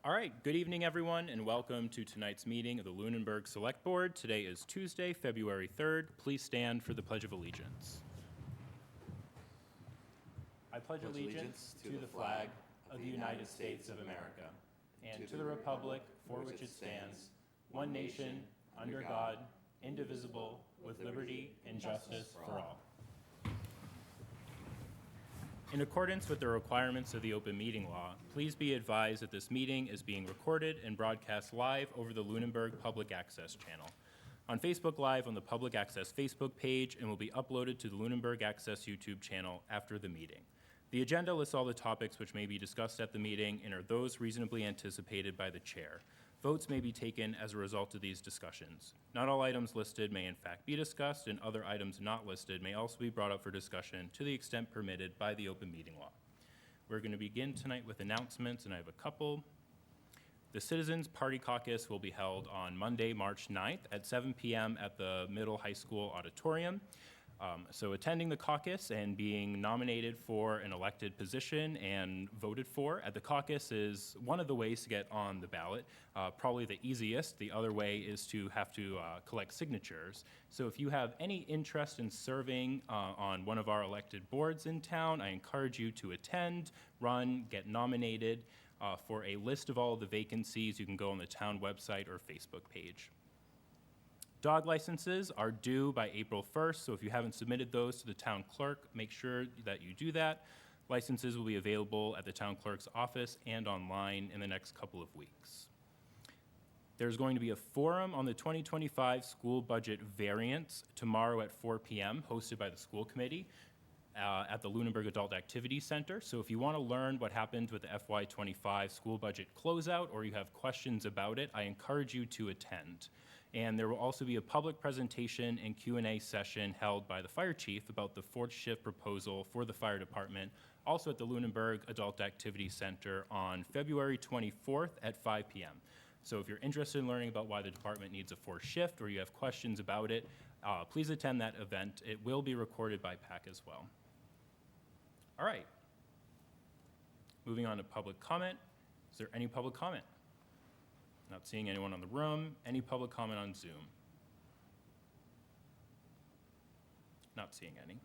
All right, good evening, everyone, and welcome to tonight's meeting of the Lunenburg Select Board. Today is Tuesday, February 3rd. Please stand for the Pledge of Allegiance. I pledge allegiance to the flag of the United States of America and to the republic for which it stands, one nation, under God, indivisible, with liberty and justice for all. In accordance with the requirements of the open meeting law, please be advised that this meeting is being recorded and broadcast live over the Lunenburg Public Access channel, on Facebook Live on the Public Access Facebook page, and will be uploaded to the Lunenburg Access YouTube channel after the meeting. The agenda lists all the topics which may be discussed at the meeting and are those reasonably anticipated by the chair. Votes may be taken as a result of these discussions. Not all items listed may in fact be discussed, and other items not listed may also be brought up for discussion to the extent permitted by the open meeting law. We're going to begin tonight with announcements, and I have a couple. The Citizens Party Caucus will be held on Monday, March 9th at 7 p.m. at the Middle High School Auditorium. So attending the caucus and being nominated for an elected position and voted for at the caucus is one of the ways to get on the ballot, probably the easiest. The other way is to have to collect signatures. So if you have any interest in serving on one of our elected boards in town, I encourage you to attend, run, get nominated. For a list of all of the vacancies, you can go on the town website or Facebook page. Dog licenses are due by April 1st, so if you haven't submitted those to the town clerk, make sure that you do that. Licenses will be available at the town clerk's office and online in the next couple of weeks. There's going to be a forum on the 2025 school budget variance tomorrow at 4 p.m. hosted by the school committee at the Lunenburg Adult Activity Center. So if you want to learn what happened with the FY25 school budget closeout or you have questions about it, I encourage you to attend. And there will also be a public presentation and Q&A session held by the fire chief about the fourth shift proposal for the fire department, also at the Lunenburg Adult Activity Center on February 24th at 5 p.m. So if you're interested in learning about why the department needs a fourth shift or you have questions about it, please attend that event. It will be recorded by PAC as well. All right. Moving on to public comment. Is there any public comment? Not seeing anyone in the room. Any public comment on Zoom? Not seeing any.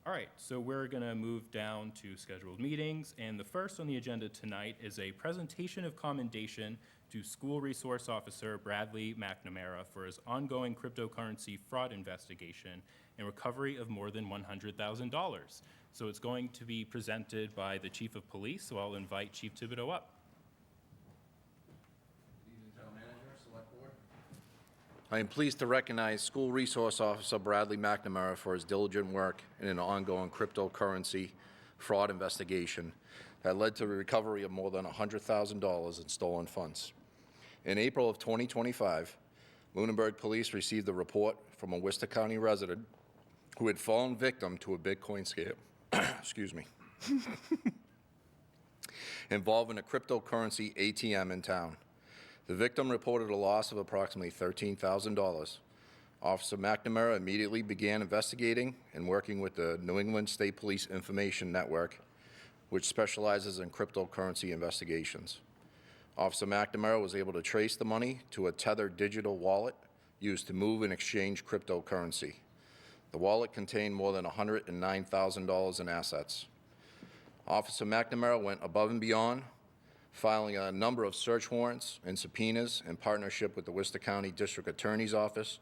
All right, so we're going to move down to scheduled meetings, and the first on the agenda tonight is a presentation of commendation to School Resource Officer Bradley McNamara for his ongoing cryptocurrency fraud investigation and recovery of more than $100,000. So it's going to be presented by the Chief of Police, so I'll invite Chief Thibodeau up. I am pleased to recognize School Resource Officer Bradley McNamara for his diligent work in an ongoing cryptocurrency fraud investigation that led to the recovery of more than $100,000 in stolen funds. In April of 2025, Lunenburg Police received a report from a Worcester County resident who had fallen victim to a Bitcoin scam, excuse me, involving a cryptocurrency ATM in town. The victim reported a loss of approximately $13,000. Officer McNamara immediately began investigating and working with the New England State Police Information Network, which specializes in cryptocurrency investigations. Officer McNamara was able to trace the money to a Tether digital wallet used to move and exchange cryptocurrency. The wallet contained more than $109,000 in assets. Officer McNamara went above and beyond, filing a number of search warrants and subpoenas in partnership with the Worcester County District Attorney's Office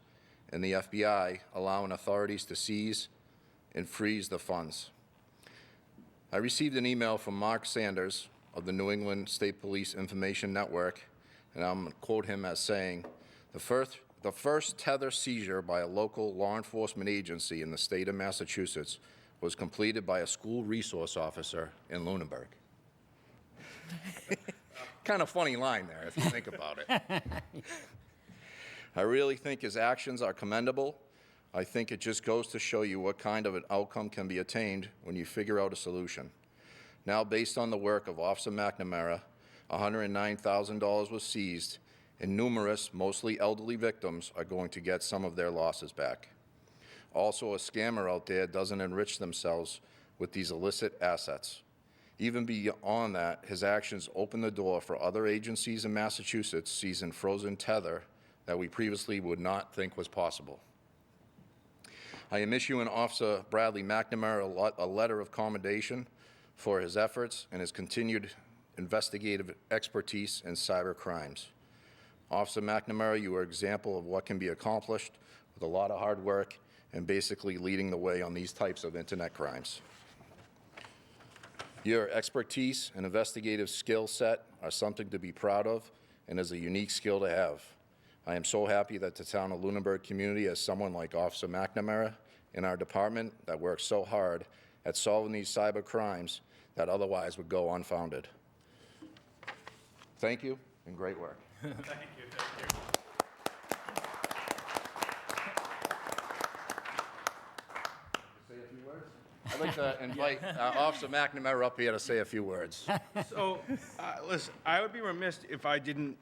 and the FBI, allowing authorities to seize and freeze the funds. I received an email from Mark Sanders of the New England State Police Information Network, and I'm going to quote him as saying, the first Tether seizure by a local law enforcement agency in the state of Massachusetts was completed by a school resource officer in Lunenburg. Kind of funny line there, if you think about it. I really think his actions are commendable. I think it just goes to show you what kind of an outcome can be attained when you figure out a solution. Now, based on the work of Officer McNamara, $109,000 was seized, and numerous, mostly elderly victims are going to get some of their losses back. Also, a scammer out there doesn't enrich themselves with these illicit assets. Even beyond that, his actions opened the door for other agencies in Massachusetts seizing frozen tether that we previously would not think was possible. I am issuing Officer Bradley McNamara a letter of commendation for his efforts and his continued investigative expertise in cyber crimes. Officer McNamara, you are an example of what can be accomplished with a lot of hard work and basically leading the way on these types of internet crimes. Your expertise and investigative skill set are something to be proud of and is a unique skill to have. I am so happy that the town of Lunenburg community has someone like Officer McNamara in our department that works so hard at solving these cyber crimes that otherwise would go unfounded. Thank you and great work. Thank you. Say a few words? I'd like to invite Officer McNamara up here to say a few words. So, listen, I would be remiss if I didn't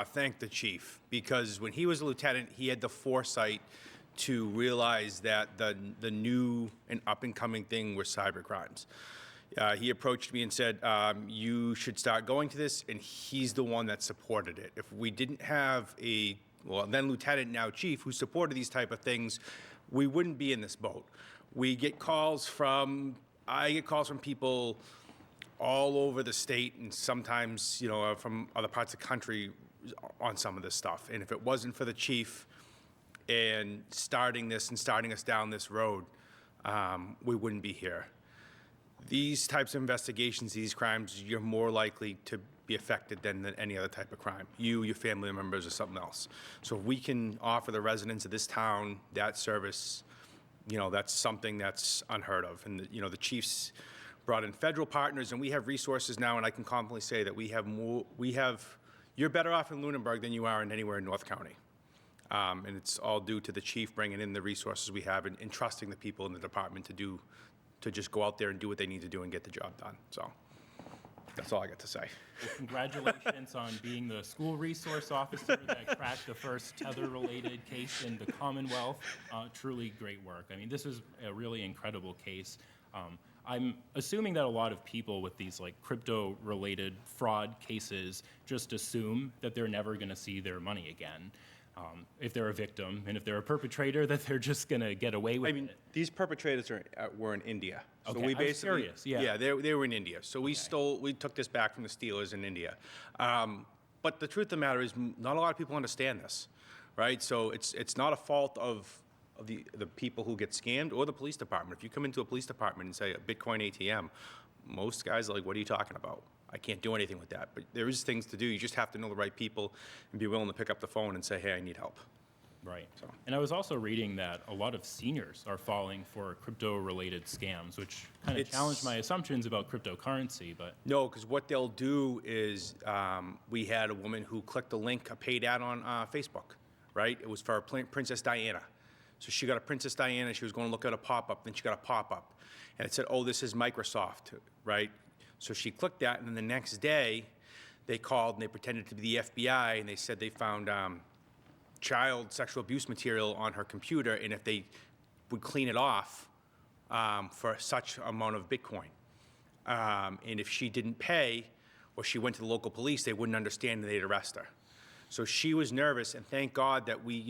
thank the chief, because when he was a lieutenant, he had the foresight to realize that the new and up-and-coming thing were cyber crimes. He approached me and said, you should start going to this, and he's the one that supported it. If we didn't have a, well, then lieutenant, now chief, who supported these type of things, we wouldn't be in this boat. I get calls from people all over the state and sometimes, from other parts of the country on some of this stuff. And if it wasn't for the chief and starting us down this road, we wouldn't be here. These types of investigations, these crimes, you're more likely to be affected than any other type of crime. You, your family members, or something else. So if we can offer the residents of this town that service, that's something that's unheard of. And the chiefs brought in federal partners, and we have resources now, and I can confidently say that you're better off in Lunenburg than you are in anywhere in North County. And it's all due to the chief bringing in the resources we have and trusting the people in the department to just go out there and do what they need to do and get the job done. So that's all I got to say. Well, congratulations on being the school resource officer that cracked the first tether-related case in the Commonwealth. Truly great work. I mean, this is a really incredible case. I'm assuming that a lot of people with these crypto-related fraud cases just assume that they're never going to see their money again. If they're a victim, and if they're a perpetrator, that they're just going to get away with it. These perpetrators were in India. So Okay, we I was basically, curious, yeah. Yeah, they were in India. So we took this back from the Steelers in India. But the truth of the matter is, not a lot of people understand this, right? So it's not a fault of the people who get scammed or the police department. If you come into a police department and say a Bitcoin ATM, most guys are like, what are you talking about? I can't do anything with that. But there is things to do. You just have to know the right people and be willing to pick up the phone and say, hey, I need help. Right. So. And I was also reading that a lot of seniors are falling for crypto-related scams, which kind of challenged my assumptions about cryptocurrency. But No, because what they'll do is we had a woman who clicked a link, a paid ad on Facebook, right? It was for Princess Diana. So she got a Princess Diana. She was going to look at a pop-up. Then she got a pop-up. And it said, oh, this is Microsoft, right? So she clicked that, and then the next day, they called and they pretended to be the FBI, and they said they found child sexual abuse material on her computer, and if they would clean it off for such amount of Bitcoin. And if she didn't pay, or she went to the local police, they wouldn't understand and they'd arrest her. So she was nervous, and thank God that we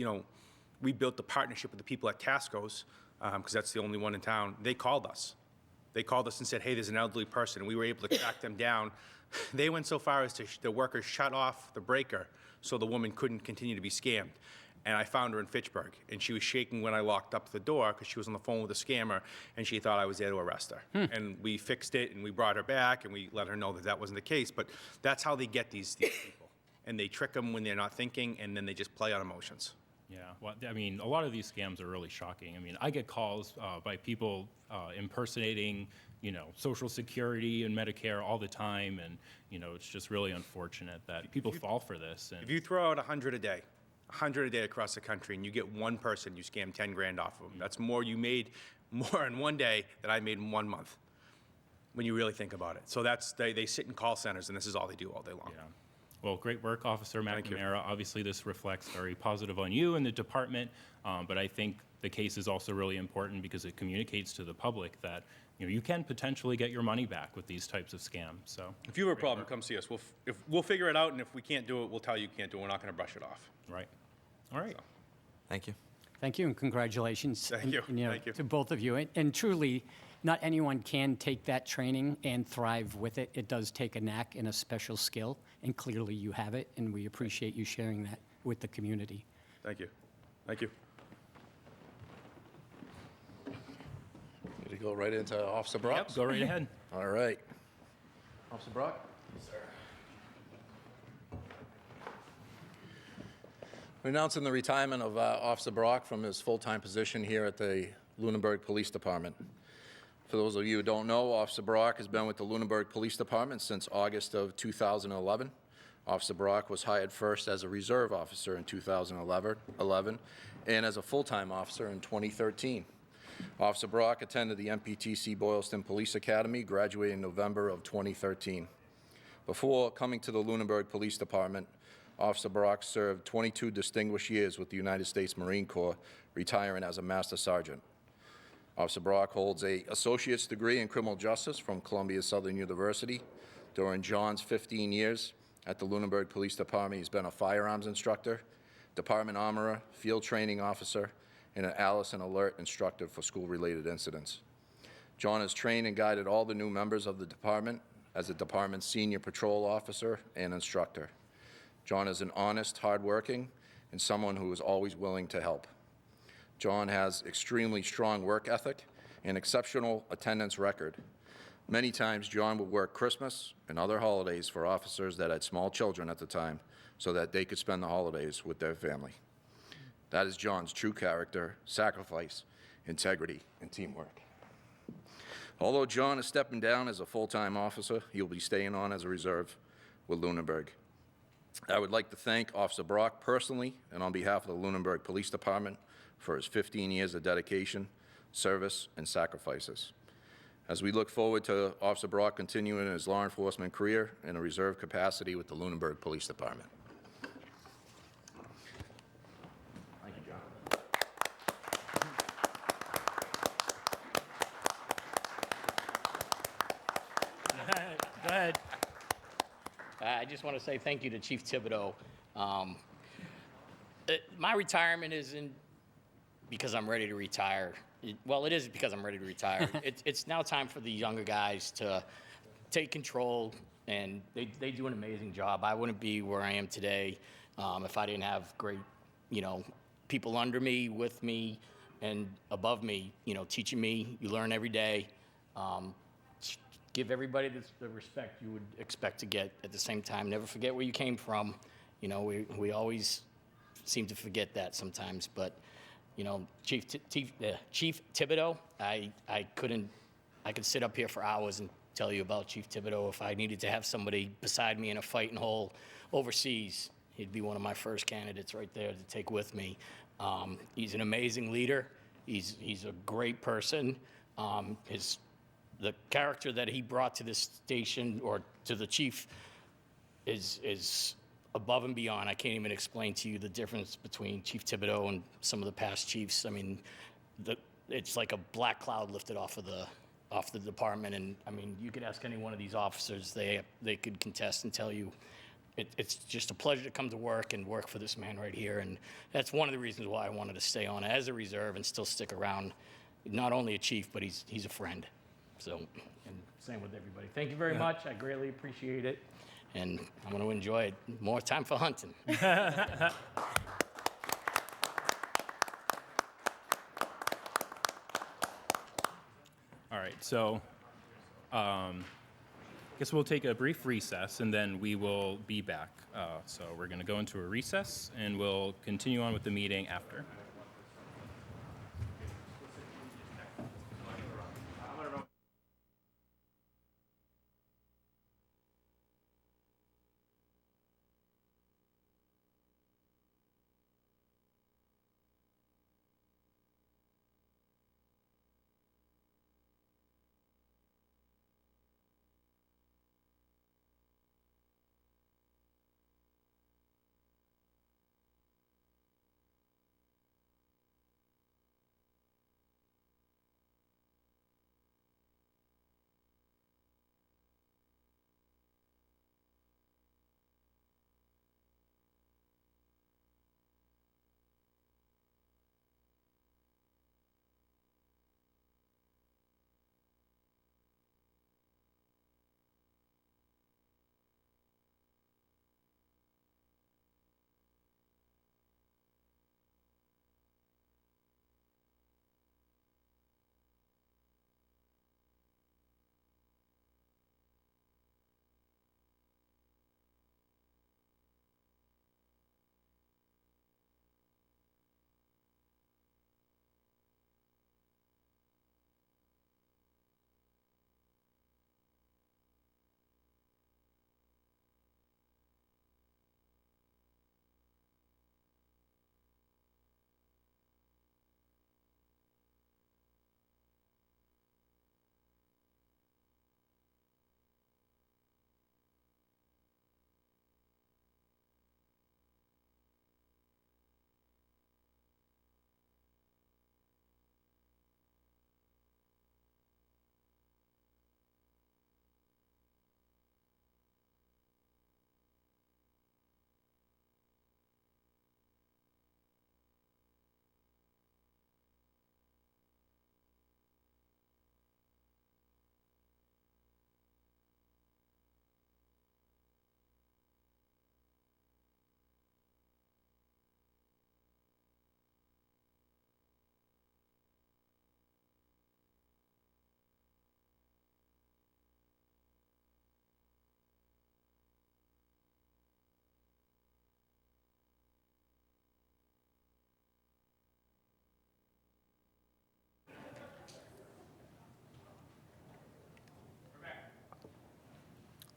built the partnership with the people at Tasco's, because that's the only one in town. They called us. They called us and said, hey, there's an elderly person, and we were able to track them down. They went so far as to the workers shut off the breaker so the woman couldn't continue to be scammed. And I found her in Fitchburg, and she was shaking when I locked up the door because she was on the phone with a scammer, and she thought I was there to arrest her. And we fixed it, and we brought her back, and we let her know that that wasn't the case. But that's how they get these people. And they trick them when they're not thinking, and then they just play on emotions. yeah, well, I mean, a lot of these scams are really shocking. I mean, I get calls by people impersonating, Social Security and Medicare all the time, and it's just really unfortunate that people fall for this. And If you throw out 100 a day across the country, and you get one person, you scam 10 grand off of them. That's more you made more in one day than I made in 1 month, when you really think about it. So they sit in call centers, and this is all they do all day long. Yeah. Well, great work, Officer Thank you. McNamara. Obviously, this reflects very positive on you and the department, but I think the case is also really important because it communicates to the public that you can potentially get your money back with these types of scams. So, If you have a problem, come see us. We'll figure it out, and if we can't do it, we'll tell you can't do it. We're not going to brush it off. right. All right. Thank you. Thank you and congratulations. Thank you. And, Thank you. To both of you. And truly, not anyone can take that training and thrive with it. It does take a knack and a special skill, and clearly you have it, and we appreciate you sharing that with the community. Thank you. Thank you. Ready to go right into Officer Brock? Yep, go right ahead. All right. Officer Brock? Yes, sir. We're announcing the retirement of Officer Brock from his full-time position here at the Lunenburg Police Department. For those of you who don't know, Officer Brock has been with the Lunenburg Police Department since August of 2011. Officer Brock was hired first as a reserve officer in 2011 and as a full-time officer in 2013. Officer Brock attended the MPTC Boylston Police Academy, graduating in November of 2013. Before coming to the Lunenburg Police Department, Officer Brock served 22 distinguished years with the United States Marine Corps, retiring as a Master Sergeant. Officer Brock holds an associate's degree in criminal justice from Columbia Southern University. During John's 15 years at the Lunenburg Police Department, he's been a firearms instructor, department armorer, field training officer, and an Allison Alert instructor for school-related incidents. John has trained and guided all the new members of the department as the department's senior patrol officer and instructor. John is an honest, hardworking, and someone who is always willing to help. John has extremely strong work ethic and exceptional attendance record. Many times, John would work Christmas and other holidays for officers that had small children at the time so that they could spend the holidays with their family. That is John's true character, sacrifice, integrity, and teamwork. Although John is stepping down as a full-time officer, he will be staying on as a reserve with Lunenburg. I would like to thank Officer Brock personally and on behalf of the Lunenburg Police Department for his 15 years of dedication, service, and sacrifices. As we look forward to Officer Brock continuing his law enforcement career in a reserve capacity with the Lunenburg Police Department. Thank you, John. Go ahead. I just want to say thank you to Chief Thibodeau. My retirement isn't because I'm ready to retire. Well, it is because I'm ready to retire. It's now time for the younger guys to take control, and they do an amazing job. I wouldn't be where I am today if I didn't have great, people under me, with me, and above me, teaching me. You learn every day. Give everybody the respect you would expect to get. At the same time, never forget where you came from. We always seem to forget that sometimes. But, Chief Thibodeau, I could sit up here for hours and tell you about Chief Thibodeau. If I needed to have somebody beside me in a fighting hole overseas, he'd be one of my first candidates right there to take with me. He's an amazing leader. He's a great person. The character that he brought to this station or to the chief is above and beyond. I can't even explain to you the difference between Chief Thibodeau and some of the past chiefs. I mean, it's like a black cloud lifted off the department. And I mean, you could ask any one of these officers, they could contest and tell you it's just a pleasure to come to work and work for this man right here. And that's one of the reasons why I wanted to stay on as a reserve and still stick around. Not only a chief, but he's a friend. So, and same with everybody. Thank you very much. I greatly appreciate it. And I'm going to enjoy it. More time for hunting. All right, so I guess we'll take a brief recess and then we will be back. So we're going to go into a recess and we'll continue on with the meeting after.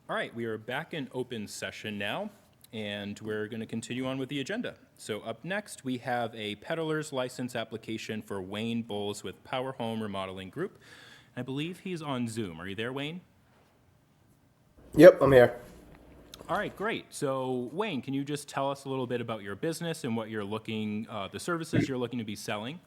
All right, we are back in open session now, and we're going to continue on with the agenda. So up next, we have a peddler's license application for Wayne Bowles with Power Home Remodeling Group. I believe he's on Zoom. Are you there, Wayne? Yep, I'm here. All right, great. So Wayne, can you just tell us a little bit about your business and what you're looking, the services you're looking to be selling?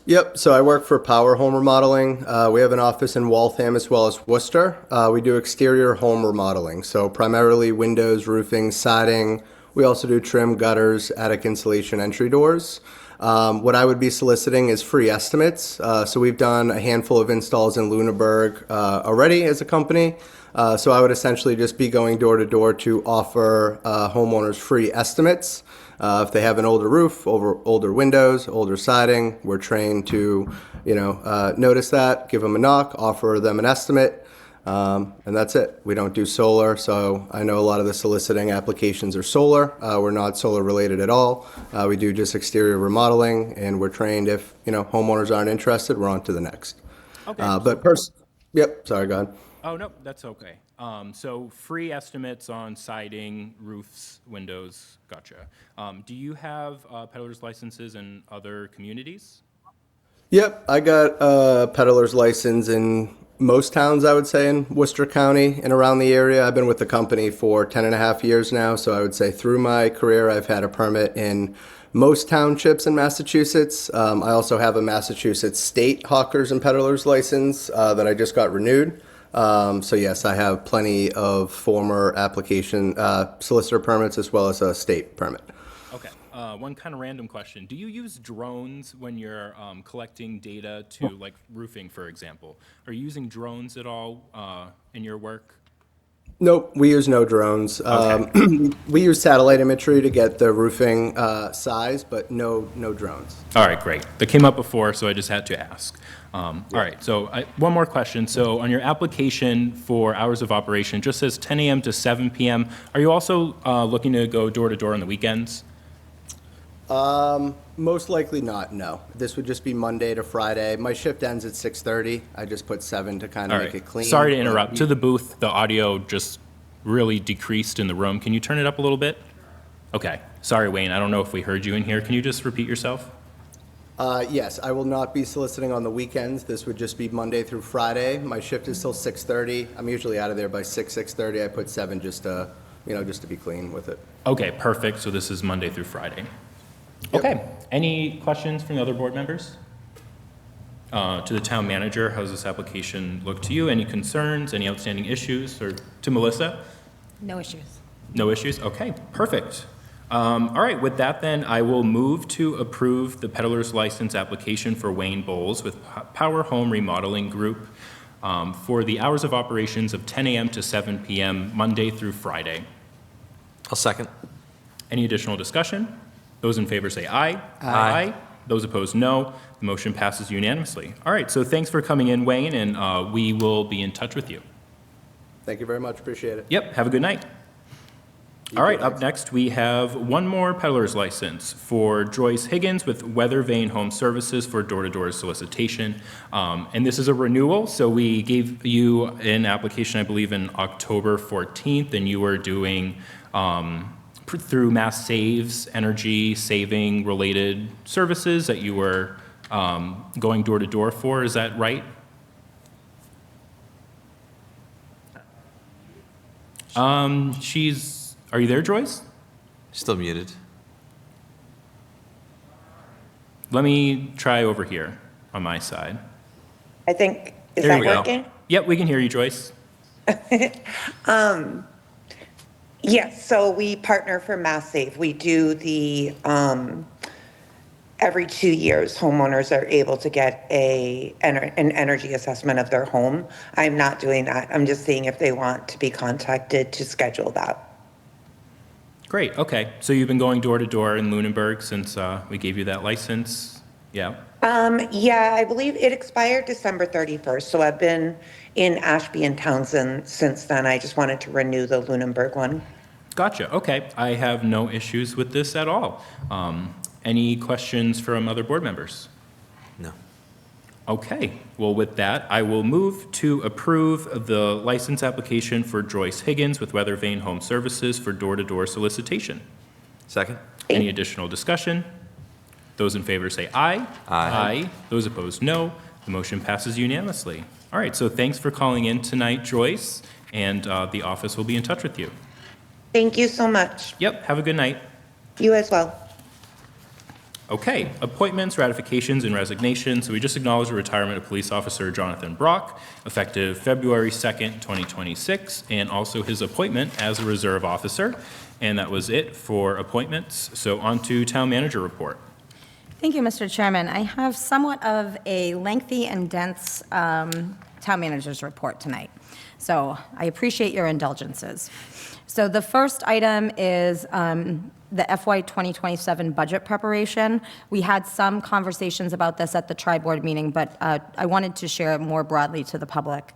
Yep, so I work for Power Home Remodeling. We have an office in Waltham as well as Worcester. We do exterior home remodeling, so primarily windows, roofing, siding. We also do trim, gutters, attic insulation, entry doors. What I would be soliciting is free estimates. So we've done a handful of installs in Lunenburg already as a company. So I would essentially just be going door to door to offer homeowners free estimates. If they have an older roof, older windows, older siding, we're trained to, notice that, give them a knock, offer them an estimate, and that's it. We don't do solar, so I know a lot of the soliciting applications are solar. We're not solar related at all. We do just exterior remodeling, and we're trained if, homeowners aren't interested, we're on to the next. Okay. Yep, sorry, go ahead. Oh, no, that's okay. So free estimates on siding, roofs, windows, gotcha. Do you have peddler's licenses in other communities? Yep, I got a peddler's license in most towns, I would say, in Worcester County and around the area. I've been with the company for 10 and a half years now, so I would say through my career, I've had a permit in most townships in Massachusetts. I also have a Massachusetts state hawkers and peddlers license that I just got renewed. So yes, I have plenty of former application solicitor permits as well as a state permit. Okay. One kind of random question. Do you use drones when you're collecting data to, like, roofing, for example? Are you using drones at all in your work? Nope, we use no drones. We use satellite imagery to get the roofing size, but no drones. All right, great. That came up before, so I just had to ask. All right, so one more question. So on your application for hours of operation, it just says 10 a.m. to 7 p.m. Are you also looking to go door to door on the weekends? Most likely not, no. This would just be Monday to Friday. My shift ends at 6:30. I just put 7 to kind All of make right. it clean. Sorry to interrupt. To the booth, the audio just really decreased in the room. Can you turn it up a little bit? Okay. Sorry, Wayne. I don't know if we heard you in here. Can you just repeat yourself? Yes, I will not be soliciting on the weekends. This would just be Monday through Friday. My shift is till 6:30. I'm usually out of there by 6:30. I put 7 just to be clean with it. Okay, perfect. So this is Monday through Friday. Okay. Any questions from the other board members? To the town manager, how does this application look to you? Any concerns, any outstanding issues? Or to Melissa? No issues. No issues? Okay, perfect. All right, with that then, I will move to approve the peddler's license application for Wayne Bowles with Power Home Remodeling Group for the hours of operations of 10 a.m. to 7 p.m., Monday through Friday. I'll second. Any additional discussion? Those in favor say aye. Aye. Those opposed, no. The motion passes unanimously. All right, so thanks for coming in, Wayne, and we will be in touch with you. Thank you very much. Appreciate it. Yep, have a good night. All right, up next, we have one more peddler's license for Joyce Higgins with Weather Vane Home Services for door-to-door solicitation. And this is a renewal, so we gave you an application, I believe, in October 14th, and you were doing, through Mass Saves, energy saving related services that you were going door-to-door for, is that right? Are you there, Joyce? Still muted. Let me try over here on my side. I think, is There that we go. working? Yep, we can hear you, Joyce. Yes, so we partner for Mass Save. We do the, every 2 years, homeowners are able to get an energy assessment of their home. I'm not doing that. I'm just seeing if they want to be contacted to schedule that. Great, okay. So you've been going door to door in Lunenburg since we gave you that license? Yeah. Yeah, I believe it expired December 31st, so I've been in Ashby and Townsend since then. I just wanted to renew the Lunenburg one. Gotcha, okay. I have no issues with this at all. Any questions from other board members? No. Okay, well, with that, I will move to approve the license application for Joyce Higgins with Weather Vane Home Services for door-to-door solicitation. Second? Any additional discussion? Those in favor say aye. Aye. Those opposed, no. The motion passes unanimously. All right, so thanks for calling in tonight, Joyce, and the office will be in touch with you. Thank you so much. Yep, have a good night. You as well. Okay, appointments, ratifications, and resignations. So we just acknowledged the retirement of Police Officer Jonathan Brock, effective February 2nd, 2026, and also his appointment as a reserve officer. And that was it for appointments. So on to Town Manager report. Thank you, Mr. Chairman. I have somewhat of a lengthy and dense town manager's report tonight, so I appreciate your indulgences. So the first item is the FY 2027 budget preparation. We had some conversations about this at the tri-board meeting, but I wanted to share it more broadly to the public.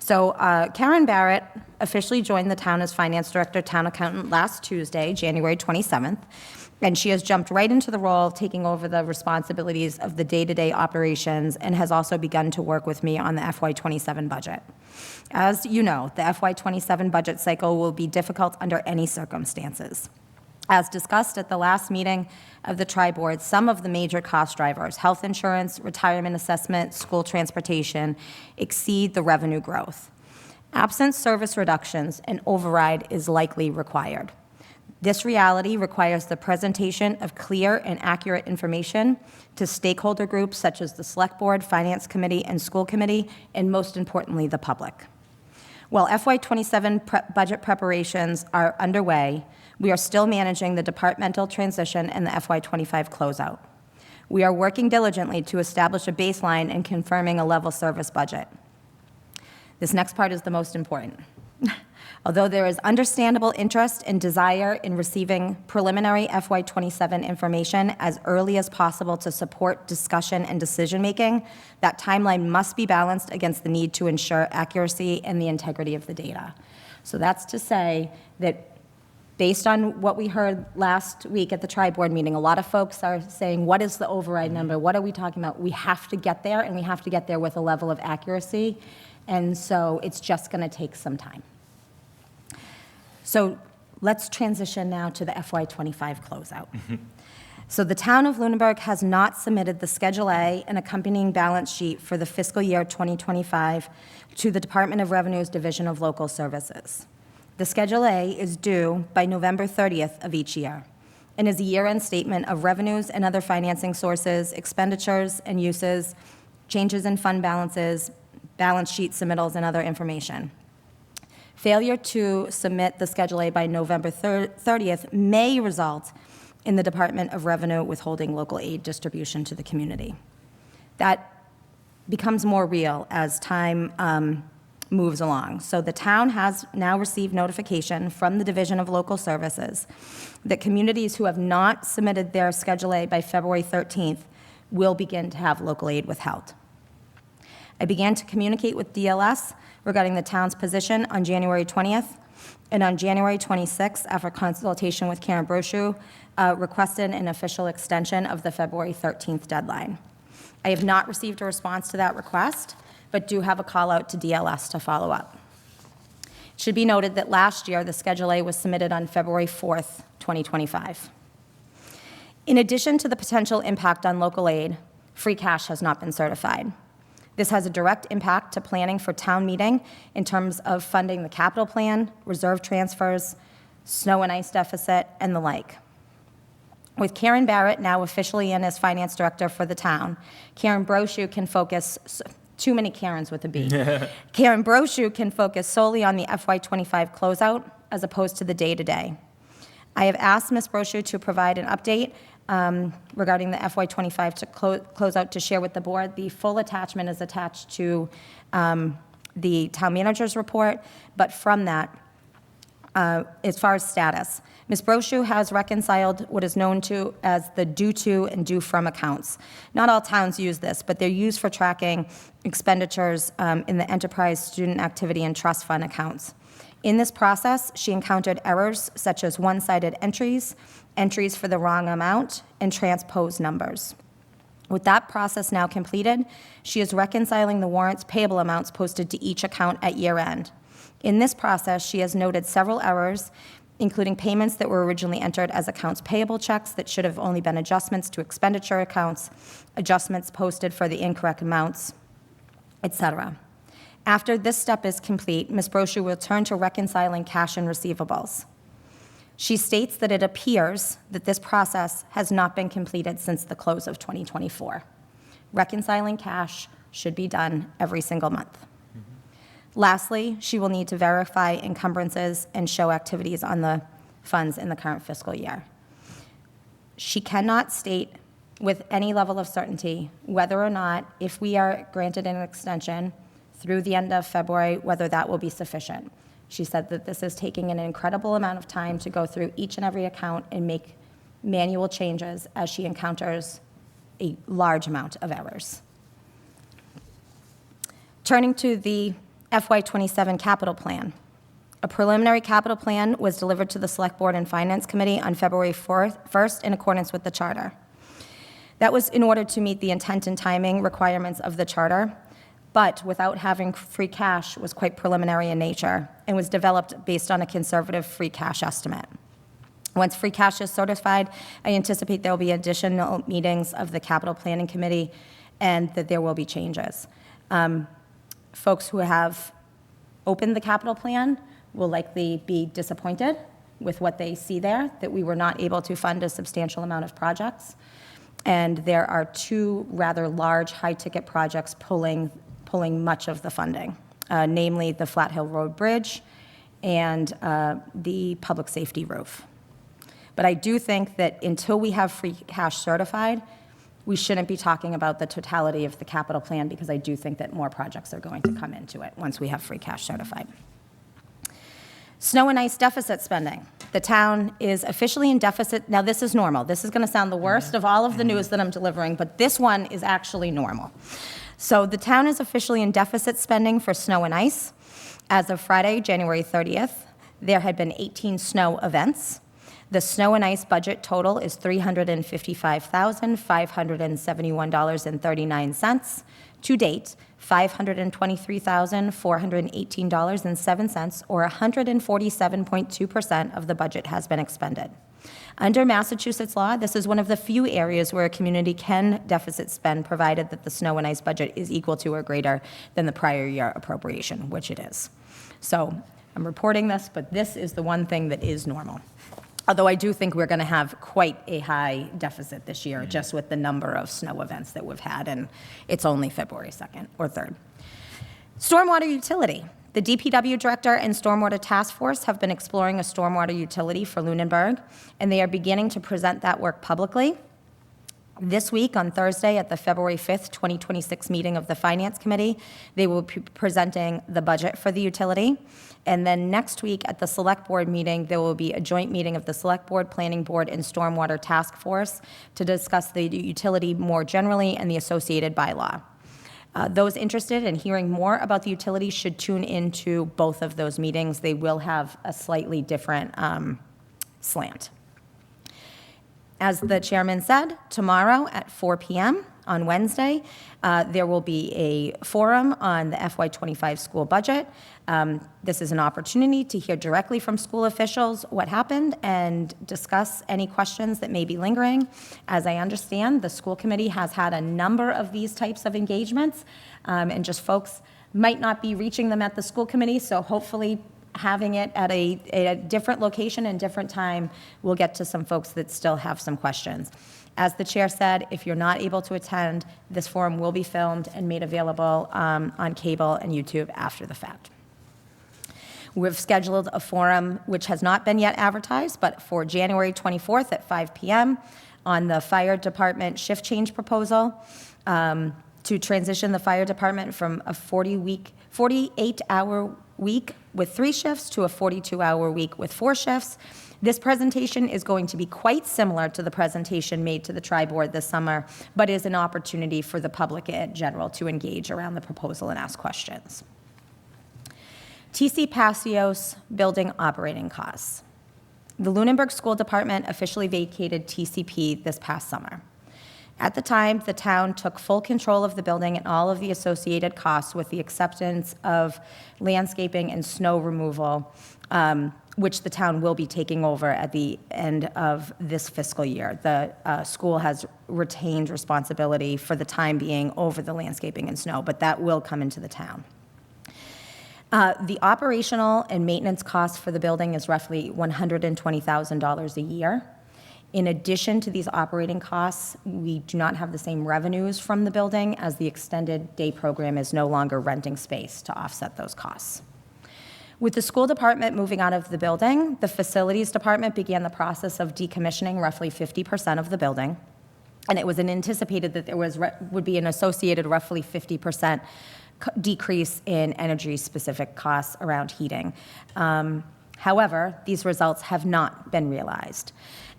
So Karen Barrett officially joined the town as Finance Director, Town Accountant last Tuesday, January 27th. And she has jumped right into the role, taking over the responsibilities of the day-to-day operations, and has also begun to work with me on the FY27 budget. As you know, the FY27 budget cycle will be difficult under any circumstances. As discussed at the last meeting of the tri-board, some of the major cost drivers, health insurance, retirement assessment, school transportation, exceed the revenue growth. Absent service reductions, an override is likely required. This reality requires the presentation of clear and accurate information to stakeholder groups such as the Select Board, Finance Committee, and School Committee, and most importantly, the public. While FY27 budget preparations are underway, we are still managing the departmental transition and the FY25 closeout. We are working diligently to establish a baseline and confirming a level service budget. This next part is the most important. Although there is understandable interest and desire in receiving preliminary FY27 information as early as possible to support discussion and decision-making, that timeline must be balanced against the need to ensure accuracy and the integrity of the data. So that's to say that based on what we heard last week at the tri-board meeting, a lot of folks are saying, what is the override number? What are we talking about? We have to get there, and we have to get there with a level of accuracy. And so it's just going to take some time. So let's transition now to the FY25 closeout. So the town of Lunenburg has not submitted the Schedule A and accompanying balance sheet for the fiscal year 2025 to the Department of Revenue's Division of Local Services. The Schedule A is due by November 30th of each year and is a year-end statement of revenues and other financing sources, expenditures and uses, changes in fund balances, balance sheet submittals, and other information. Failure to submit the Schedule A by November 30th may result in the Department of Revenue withholding local aid distribution to the community. That becomes more real as time moves along. So the town has now received notification from the Division of Local Services that communities who have not submitted their Schedule A by February 13th will begin to have local aid withheld. I began to communicate with DLS regarding the town's position on January 20th, and on January 26th, after consultation with Karen Brochu, requested an official extension of the February 13th deadline. I have not received a response to that request, but do have a call out to DLS to follow up. It should be noted that last year, the Schedule A was submitted on February 4th, 2025. In addition to the potential impact on local aid, free cash has not been certified. This has a direct impact to planning for town meeting in terms of funding the capital plan, reserve transfers, snow and ice deficit, and the like. With Karen Barrett now officially in as Finance Director for the town, Karen Brochu can focus, too many Karens with a B. Karen Brochu can focus solely on the FY25 closeout as opposed to the day-to-day. I have asked Ms. Brochu to provide an update regarding the FY25 to close out to share with the board. The full attachment is attached to the town manager's report, but from that, as far as status, Ms. Brochu has reconciled what is known to as the due to and due from accounts. Not all towns use this, but they're used for tracking expenditures in the enterprise, student activity, and trust fund accounts. In this process, she encountered errors such as one-sided entries, entries for the wrong amount, and transposed numbers. With that process now completed, she is reconciling the warrants payable amounts posted to each account at year end. In this process, she has noted several errors, including payments that were originally entered as accounts payable checks that should have only been adjustments to expenditure accounts, adjustments posted for the incorrect amounts, etc. After this step is complete, Ms. Brochu will turn to reconciling cash and receivables. She states that it appears that this process has not been completed since the close of 2024. Reconciling cash should be done every single month. Lastly, she will need to verify encumbrances and show activities on the funds in the current fiscal year. She cannot state with any level of certainty whether or not, if we are granted an extension through the end of February, whether that will be sufficient. She said that this is taking an incredible amount of time to go through each and every account and make manual changes as she encounters a large amount of errors. Turning to the FY27 capital plan. A preliminary capital plan was delivered to the Select Board and Finance Committee on February 1st in accordance with the charter. That was in order to meet the intent and timing requirements of the charter, but without having free cash was quite preliminary in nature and was developed based on a conservative free cash estimate. Once free cash is certified, I anticipate there will be additional meetings of the Capital Planning Committee and that there will be changes. Folks who have opened the capital plan will likely be disappointed with what they see there, that we were not able to fund a substantial amount of projects. And there are two rather large high-ticket projects pulling much of the funding, namely the Flat Hill Road Bridge and the public safety roof. But I do think that until we have free cash certified, we shouldn't be talking about the totality of the capital plan because I do think that more projects are going to come into it once we have free cash certified. Snow and ice deficit spending. The town is officially in deficit. Now, this is normal. This is going to sound the worst of all of the news that I'm delivering, but this one is actually normal. So the town is officially in deficit spending for snow and ice. As of Friday, January 30th, there had been 18 snow events. The snow and ice budget total is $355,571.39. To date, $523,418.07, or 147.2% of the budget has been expended. Under Massachusetts law, this is one of the few areas where a community can deficit spend, provided that the snow and ice budget is equal to or greater than the prior year appropriation, which it is. So I'm reporting this, but this is the one thing that is normal. Although I do think we're going to have quite a high deficit this year, just with the number of snow events that we've had, and it's only February 2nd or 3rd. Stormwater utility. The DPW director and Stormwater Task Force have been exploring a stormwater utility for Lunenburg, and they are beginning to present that work publicly. This week, on Thursday, at the February 5th, 2026 meeting of the Finance Committee, they will be presenting the budget for the utility. And then next week, at the Select Board meeting, there will be a joint meeting of the Select Board, Planning Board, and Stormwater Task Force to discuss the utility more generally and the associated bylaw. Those interested in hearing more about the utility should tune into both of those meetings. They will have a slightly different slant. As the chairman said, tomorrow at 4 p.m. on Wednesday, there will be a forum on the FY25 school budget. This is an opportunity to hear directly from school officials what happened and discuss any questions that may be lingering. As I understand, the school committee has had a number of these types of engagements, and just folks might not be reaching them at the school committee, so hopefully having it at a different location and different time will get to some folks that still have some questions. As the chair said, if you're not able to attend, this forum will be filmed and made available on cable and YouTube after the fact. We've scheduled a forum which has not been yet advertised, but for January 24th at 5 p.m. on the fire department shift change proposal to transition the fire department from a 48-hour week with 3 shifts to a 42-hour week with 4 shifts. This presentation is going to be quite similar to the presentation made to the Tri-Board this summer, but is an opportunity for the public in general to engage around the proposal and ask questions. TC Passios building operating costs. The Lunenburg School Department officially vacated TCP this past summer. At the time, the town took full control of the building and all of the associated costs with the acceptance of landscaping and snow removal, which the town will be taking over at the end of this fiscal year. The school has retained responsibility for the time being over the landscaping and snow, but that will come into the town. The operational and maintenance cost for the building is roughly $120,000 a year. In addition to these operating costs, we do not have the same revenues from the building, as the extended day program is no longer renting space to offset those costs. With the school department moving out of the building, the facilities department began the process of decommissioning roughly 50% of the building, and it was anticipated that there would be an associated roughly 50% decrease in energy-specific costs around heating. However, these results have not been realized.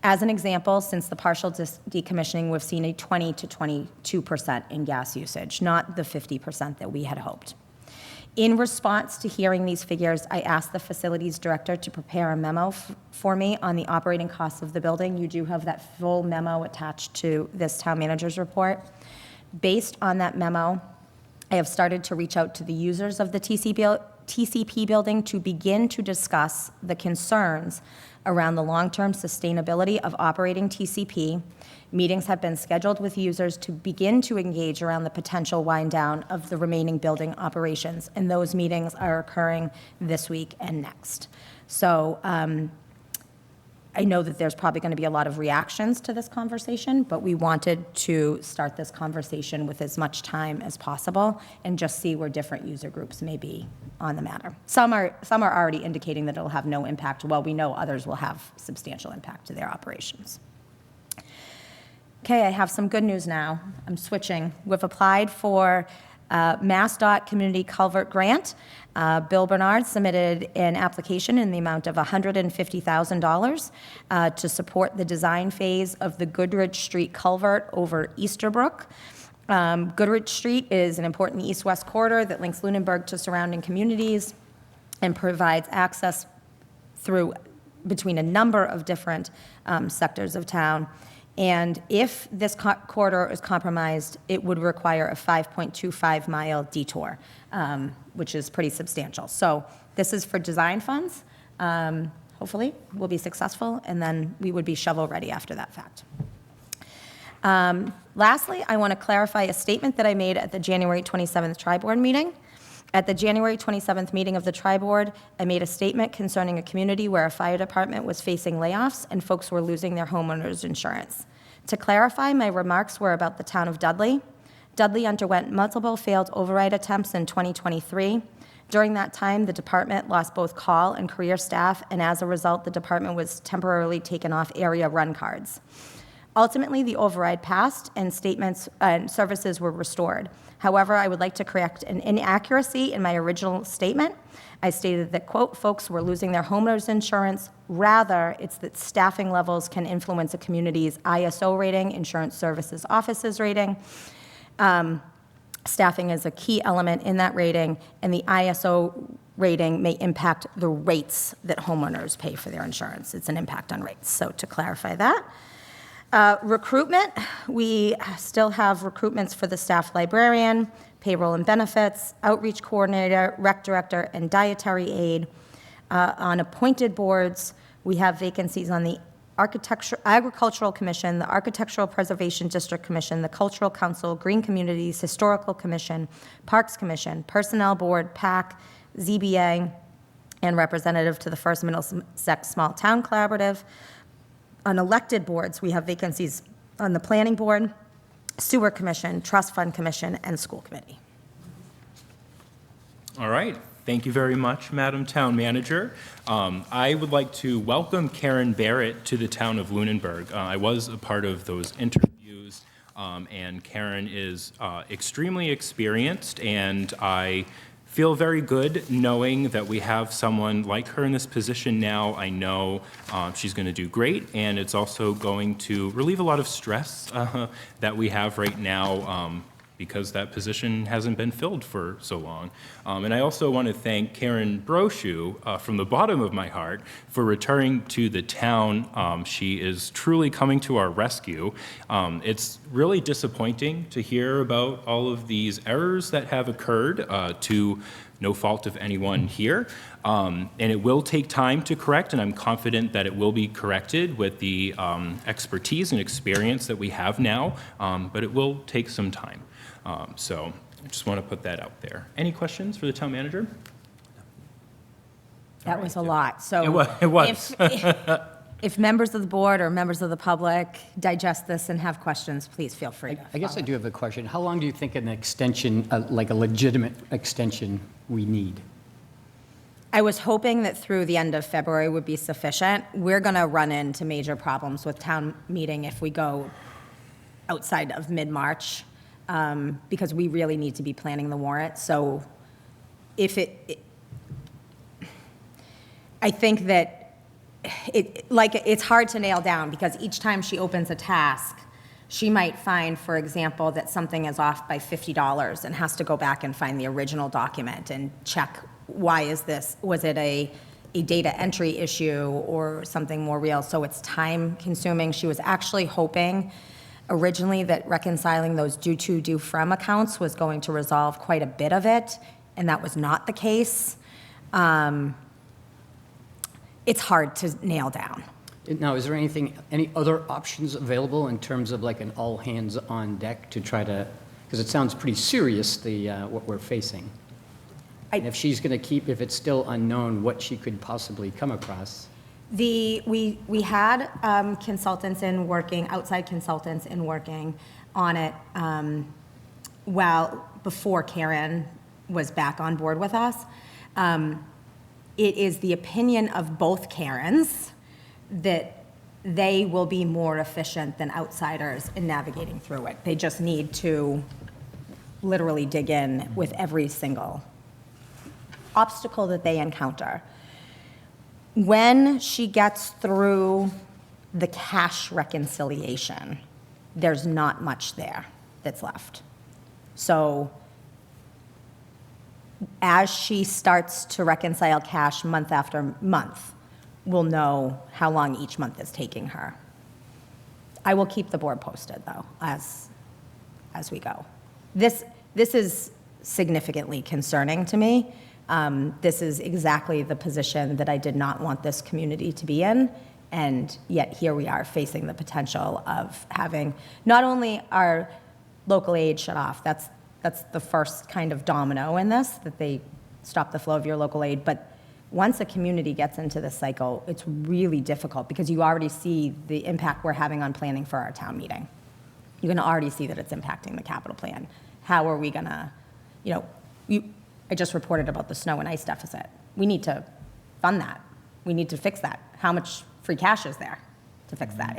As an example, since the partial decommissioning, we've seen a 20 to 22% in gas usage, not the 50% that we had hoped. In response to hearing these figures, I asked the facilities director to prepare a memo for me on the operating costs of the building. You do have that full memo attached to this town manager's report. Based on that memo, I have started to reach out to the users of the TCP building to begin to discuss the concerns around the long-term sustainability of operating TCP. Meetings have been scheduled with users to begin to engage around the potential wind down of the remaining building operations, and those meetings are occurring this week and next. So I know that there's probably going to be a lot of reactions to this conversation, but we wanted to start this conversation with as much time as possible and just see where different user groups may be on the matter. Some are already indicating that it'll have no impact. Well, we know others will have substantial impact to their operations. Okay, I have some good news now. I'm switching. We've applied for MassDOT Community Culvert Grant. Bill Bernard submitted an application in the amount of $150,000 to support the design phase of the Goodrich Street culvert over Easterbrook. Goodrich Street is an important east-west corridor that links Lunenburg to surrounding communities and provides access between a number of different sectors of town. And if this corridor is compromised, it would require a 5.25-mile detour, which is pretty substantial. So this is for design funds. Hopefully, we'll be successful, and then we would be shovel-ready after that fact. Lastly, I want to clarify a statement that I made at the January 27th Tri-Board meeting. At the January 27th meeting of the Tri-Board, I made a statement concerning a community where a fire department was facing layoffs and folks were losing their homeowners insurance. To clarify, my remarks were about the town of Dudley. Dudley underwent multiple failed override attempts in 2023. During that time, the department lost both call and career staff, and as a result, the department was temporarily taken off area run cards. Ultimately, the override passed and statements and services were restored. However, I would like to correct an inaccuracy in my original statement. I stated that, quote, folks were losing their homeowners insurance. Rather, it's that staffing levels can influence a community's ISO rating, insurance services offices rating. Staffing is a key element in that rating, and the ISO rating may impact the rates that homeowners pay for their insurance. It's an impact on rates. So to clarify that. Recruitment, we still have recruitments for the staff librarian, payroll and benefits, outreach coordinator, rec director, and dietary aide. On appointed boards, we have vacancies on the Agricultural Commission, the Architectural Preservation District Commission, the Cultural Council, Green Communities, Historical Commission, Parks Commission, Personnel Board, PAC, ZBA, and representative to the First Middlesex Small Town Collaborative. On elected boards, we have vacancies on the Planning Board, Sewer Commission, Trust Fund Commission, and School Committee. All right. Thank you very much, Madam Town Manager. I would like to welcome Karen Barrett to the town of Lunenburg. I was a part of those interviews, and Karen is extremely experienced, and I feel very good knowing that we have someone like her in this position now. I know she's going to do great, and it's also going to relieve a lot of stress that we have right now because that position hasn't been filled for so long. And I also want to thank Karen Brochu from the bottom of my heart for returning to the town. She is truly coming to our rescue. It's really disappointing to hear about all of these errors that have occurred to no fault of anyone here. And it will take time to correct, and I'm confident that it will be corrected with the expertise and experience that we have now, but it will take some time. So I just want to put that out there. Any questions for the town manager? That was a lot, so. It was. If members of the board or members of the public digest this and have questions, please feel free to I guess I follow. do have a question. How long do you think an extension, like a legitimate extension, we need? I was hoping that through the end of February would be sufficient. We're going to run into major problems with town meeting if we go outside of mid-March, because we really need to be planning the warrant. So if I think that it's hard to nail down, because each time she opens a task, she might find, for example, that something is off by $50 and has to go back and find the original document and check, why is this? Was it a data entry issue or something more real? So it's time consuming. She was actually hoping originally that reconciling those due to, due from accounts was going to resolve quite a bit of it, and that was not the case. It's hard to nail down. Now, is there any other options available in terms of like an all hands on deck to try to, because it sounds pretty serious, what we're facing. And if she's going to keep, if it's still unknown what she could possibly come across. We had consultants outside consultants in working on it before Karen was back on board with us. It is the opinion of both Karens that they will be more efficient than outsiders in navigating through it. They just need to literally dig in with every single obstacle that they encounter. When she gets through the cash reconciliation, there's not much there that's left. So as she starts to reconcile cash month after month, we'll know how long each month is taking her. I will keep the board posted, though, as we go. This is significantly concerning to me. This is exactly the position that I did not want this community to be in, and yet here we are facing the potential of having not only our local aid shut off, that's the first kind of domino in this, that they stop the flow of your local aid, but once a community gets into this cycle, it's really difficult, because you already see the impact we're having on planning for our town meeting. You can already see that it's impacting the capital plan. How are we gonna, I just reported about the snow and ice deficit. We need to fund that. We need to fix that. How much free cash is there to fix that?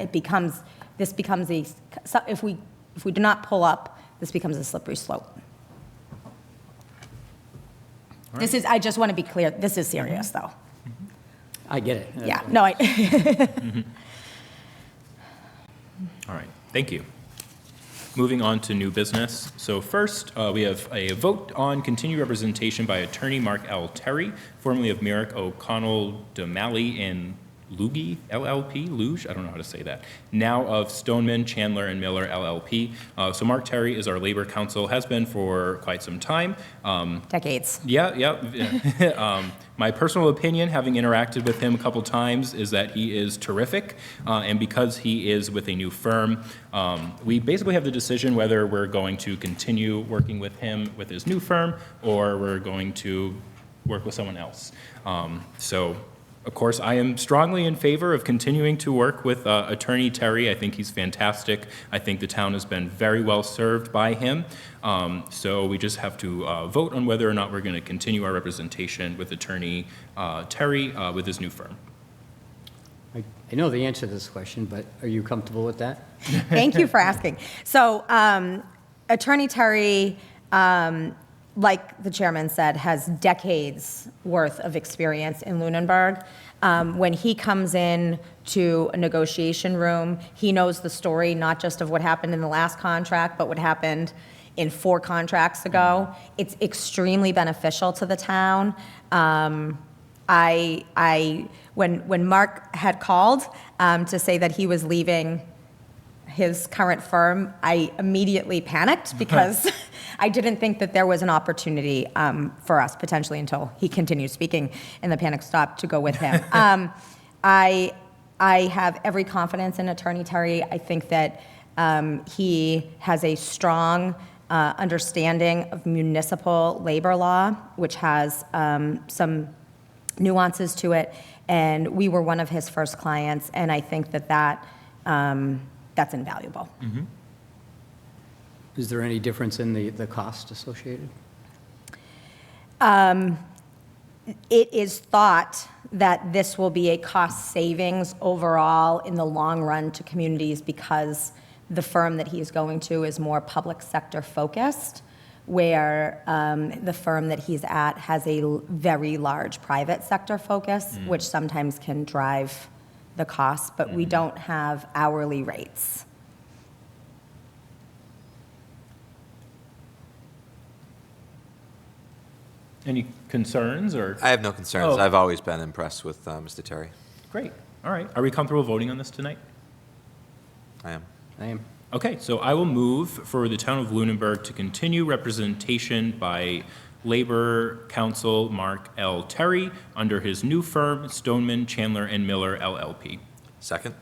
This becomes if we do not pull up, this becomes a slippery slope. I just want to be clear, this is serious, though. I get it. Yeah, no, All right, thank you. Moving on to new business. So first, we have a vote on continued representation by attorney Mark L. Terry, formerly of Merrick, O'Connell, O'Malley, and Lugie LLP, Luge, I don't know how to say that, now of Stoneman, Chandler, and Miller LLP. So Mark Terry is our labor counsel, has been for quite some time. decades. Yeah. My personal opinion, having interacted with him a couple times, is that he is terrific. And because he is with a new firm, we basically have the decision whether we're going to continue working with him with his new firm, or we're going to work with someone else. Of course, I am strongly in favor of continuing to work with Attorney Terry. I think he's fantastic. I think the town has been very well served by him. So we just have to vote on whether or not we're going to continue our representation with Attorney Terry with his new firm. I know the answer to this question, but are you comfortable with that? Thank you for asking. So Attorney Terry, like the chairman said, has decades worth of experience in Lunenburg. When he comes in to a negotiation room, he knows the story, not just of what happened in the last contract, but what happened in 4 contracts ago. It's extremely beneficial to the town. When Mark had called to say that he was leaving his current firm, I immediately panicked because I didn't think that there was an opportunity for us potentially until he continued speaking and the panic stopped to go with him. I have every confidence in Attorney Terry. I think that he has a strong understanding of municipal labor law, which has some nuances to it, and we were one of his first clients, and I think that that's invaluable. Is there any difference in the cost associated? It is thought that this will be a cost savings overall in the long run to communities because the firm that he is going to is more public sector focused, where the firm that he's at has a very large private sector focus, which sometimes can drive the cost, but we don't have hourly rates. Any concerns or? I have no concerns. Oh. I've always been impressed with Mr. Terry. Great, all right. Are we comfortable voting on this tonight? I am. I am. Okay, so I will move for the town of Lunenburg to continue representation by Labor Counsel Mark L. Terry under his new firm, Stoneman, Chandler, and Miller LLP. Second?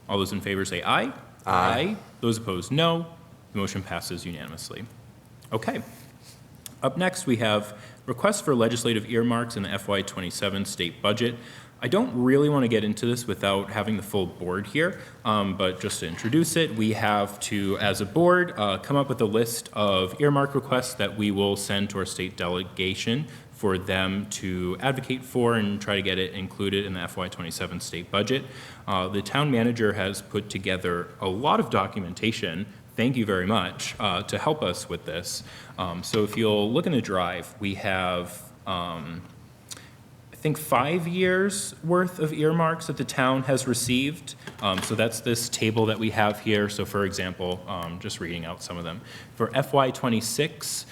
All those in favor say aye. Aye. Those opposed, no. The motion passes unanimously. Okay. Up next, we have requests for legislative earmarks in the FY27 state budget. I don't really want to get into this without having the full board here, but just to introduce it, we have to, as a board, come up with a list of earmark requests that we will send to our state delegation for them to advocate for and try to get it included in the FY27 state budget. The town manager has put together a lot of documentation, thank you very much, to help us with this. So if you'll look in the drive, we have I think 5 years worth of earmarks that the town has received. So that's this table that we have here. So for example, just reading out some of them. For FY26,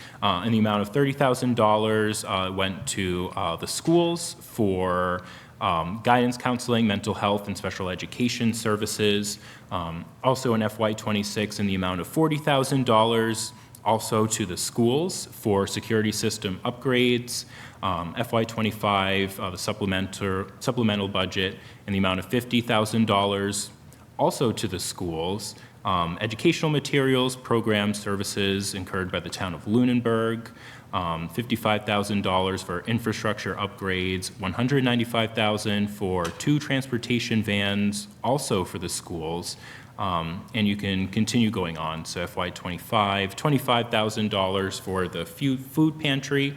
in the amount of $30,000 went to the schools for guidance counseling, mental health, and special education services. Also in FY26 in the amount of $40,000 also to the schools for security system upgrades. FY25, the supplemental budget in the amount of $50,000 also to the schools. Educational materials, programs, services incurred by the town of Lunenburg. $55,000 for infrastructure upgrades, $195,000 for 2 transportation vans, also for the schools. And you can continue going on. So FY25, $25,000 for the food pantry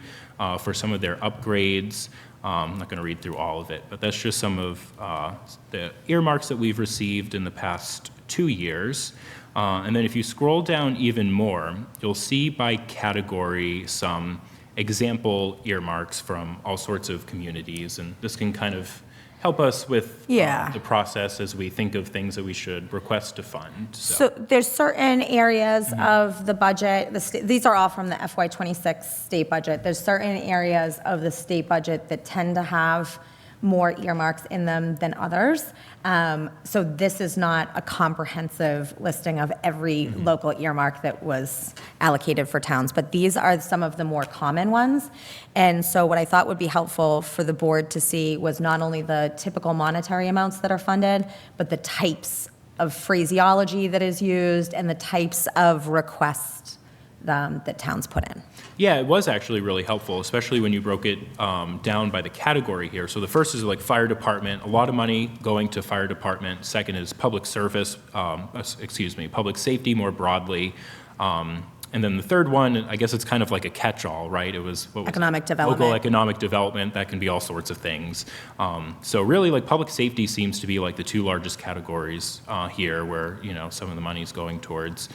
for some of their upgrades. I'm not going to read through all of it, but that's just some of the earmarks that we've received in the past 2 years. And then if you scroll down even more, you'll see by category some example earmarks from all sorts of communities. And this can kind of help us with the process as we think of things that we should request to fund. So there's certain areas of the budget, these are all from the FY26 state budget. There's certain areas of the state budget that tend to have more earmarks in them than others. So this is not a comprehensive listing of every local earmark that was allocated for towns, but these are some of the more common ones. And so what I thought would be helpful for the board to see was not only the typical monetary amounts that are funded, but the types of phraseology that is used and the types of requests that towns put in. Yeah, it was actually really helpful, especially when you broke it down by the category here. So the first is like fire department, a lot of money going to fire department. Second is public service, public safety more broadly. And then the third one, I guess it's kind of like a catch-all, right? It was, economic development. Local economic development, that can be all sorts of things. So really like public safety seems to be like the 2 largest categories here where, you know, some of the money's going towards.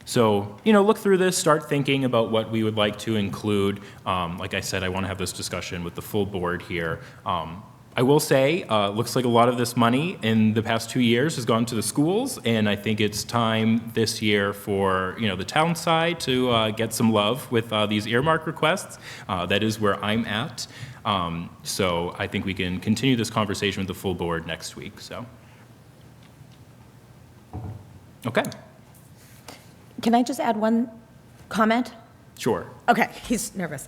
So, you know, look through this, start thinking about what we would like to include. Like I said, I want to have this discussion with the full board here. I will say, looks like a lot of this money in the past 2 years has gone to the schools, and I think it's time this year for, the town side to get some love with these earmark requests. That is where I'm at. So I think we can continue this conversation with the full board next week, so. Okay, Can I just add one comment? sure. Okay, he's nervous.